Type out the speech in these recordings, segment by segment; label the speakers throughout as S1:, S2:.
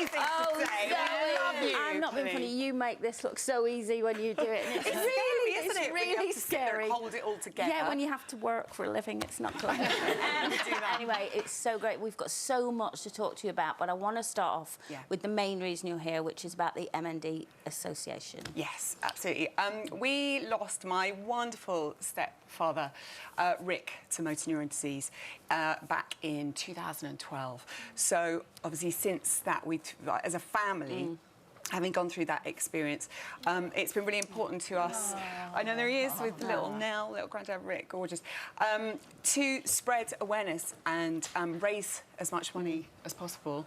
S1: amazing today.
S2: Zoe,
S1: love you.
S2: I'm not being funny. You make this look so easy when you do it. And
S1: it's really, isn't it?
S2: Really
S1: when you have to
S2: scary.
S1: Hold it all together.
S2: Yeah, when you have to work for a living, it's not good. Anyway, it's so great. We've got so much to talk to you about, but I want to start off with the main reason you're here, which is about the MND Association.
S1: Yes, absolutely. We lost my wonderful stepfather, Rick, to motor neuron disease back in 2012. So obviously since that, as a family, having gone through that experience, it's been really important to us. I know there he is with little Nell, little Granddad Rick, gorgeous, to spread awareness and raise as much money as possible.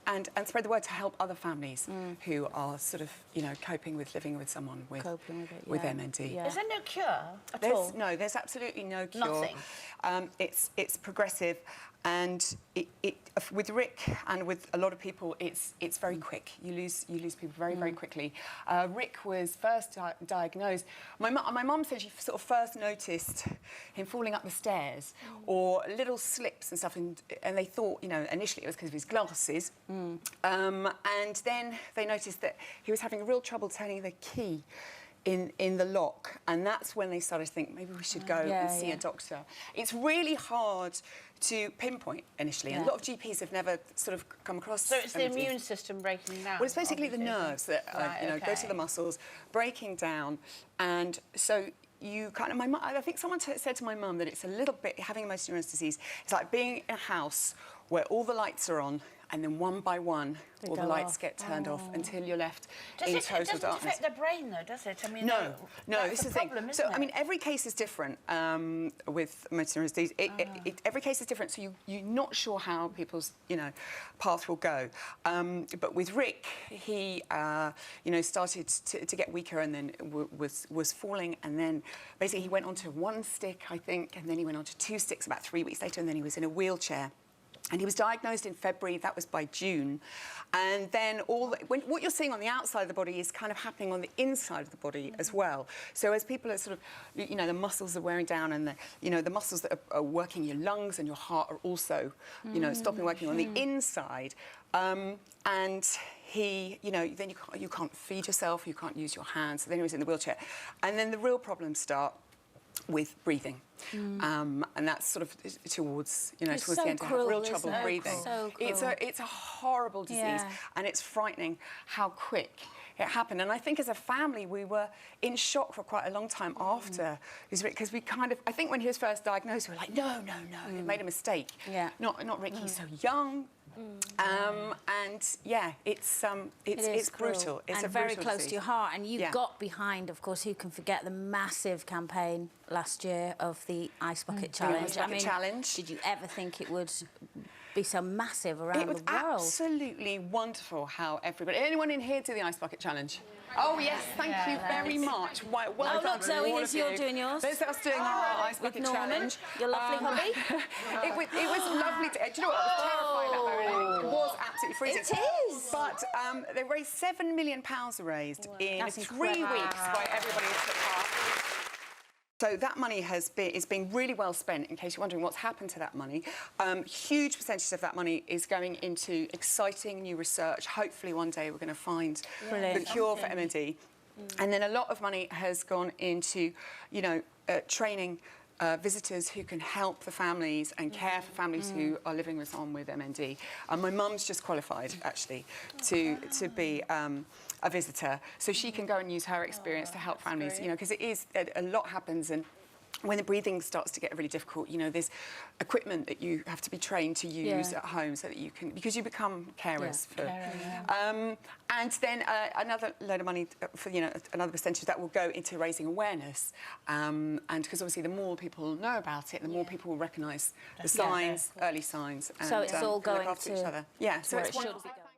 S1: And spread the word to help other families who are sort of, you know, coping with living with someone with MND.
S3: Yeah. Is there no cure at all?
S1: No, there's absolutely no cure.
S3: Nothing.
S1: It's progressive, and with Rick and with a lot of people, it's very quick. You lose people very quickly. Rick was first diagnosed. My mum said she sort of first noticed him falling up the stairs or little slips and stuff, and they thought, you know, initially it was because of his glasses. And then they noticed that he was having real trouble turning the key in the lock, and that's when they started to think maybe we should go and see a doctor. It's really hard to pinpoint initially, and a lot of GPs have never sort of come across.
S3: So it's the immune system breaking down.
S1: Well, it's basically the nerves that go to the muscles, breaking down, and so you kind of. I think someone said to my mum that it's a little bit having motor neuron disease. It's like being in a house where all the lights are on, and then one by one, all the lights get turned off until you're left in total darkness.
S3: It doesn't affect the brain, though, does it? I mean,
S1: no, this is the thing.
S3: So,
S1: I mean, every case is different with motor neuron disease. Every case is different, so you're not sure how people's, you know, path will go. But with Rick, he, you know, started to get weaker, and then was falling, and then basically he went onto one stick, I think, and then he went onto 2 sticks about 3 weeks later, and then he was in a wheelchair. And he was diagnosed in February, that was by June. And then what you're seeing on the outside of the body is kind of happening on the inside of the body as well. So as people are sort of, you know, the muscles are wearing down, and the muscles that are working, your lungs and your heart are also, you know, stopping working on the inside. And he, you know, then you can't feed yourself, you can't use your hands. So then he was in the wheelchair. And then the real problems start with breathing. And that's sort of towards, you know, towards the end, to have real trouble breathing.
S2: So
S1: it's a horrible disease, and it's frightening how quick it happened. And I think as a family, we were in shock for quite a long time after, because we kind of, I think when he was first diagnosed, we were like, no, it made a mistake. Not Rick, he's so young. And yeah, it's brutal. It's
S2: and very close to your heart. And you got behind, of course, who can forget the massive campaign last year of the Ice Bucket Challenge.
S1: Challenge.
S2: Did you ever think it would be so massive around the world?
S1: It was absolutely wonderful how everybody... Anyone in here do the Ice Bucket Challenge? Oh, yes, thank you very much. Well done,
S2: look, Zoe, here's you doing yours.
S1: There's us doing our Ice Bucket Challenge.
S2: Your lovely hubby.
S1: It was lovely. Do you know what? It was terrifying that moment. It was absolutely freezing.
S2: It is.
S1: But they raised £7 million raised in 3 weeks by everybody who took part. So that money is being really well spent, in case you're wondering what's happened to that money. Huge percentage of that money is going into exciting new research. Hopefully one day we're going to find the cure for MND. And then a lot of money has gone into, you know, training visitors who can help the families and care for families who are living with someone with MND. And my mum's just qualified, actually, to be a visitor, so she can go and use her experience to help families, you know, because it is, a lot happens, and when the breathing starts to get really difficult, you know, there's equipment that you have to be trained to use at home so that you can, because you become carers for... and then another load of money for, you know, another percentage that will go into raising awareness. And because obviously the more people know about it, the more people will recognise the signs, early signs. And,
S2: so it's all going
S1: look after
S2: to
S1: each other. Yeah, so
S2: where
S1: it's
S2: it should be going.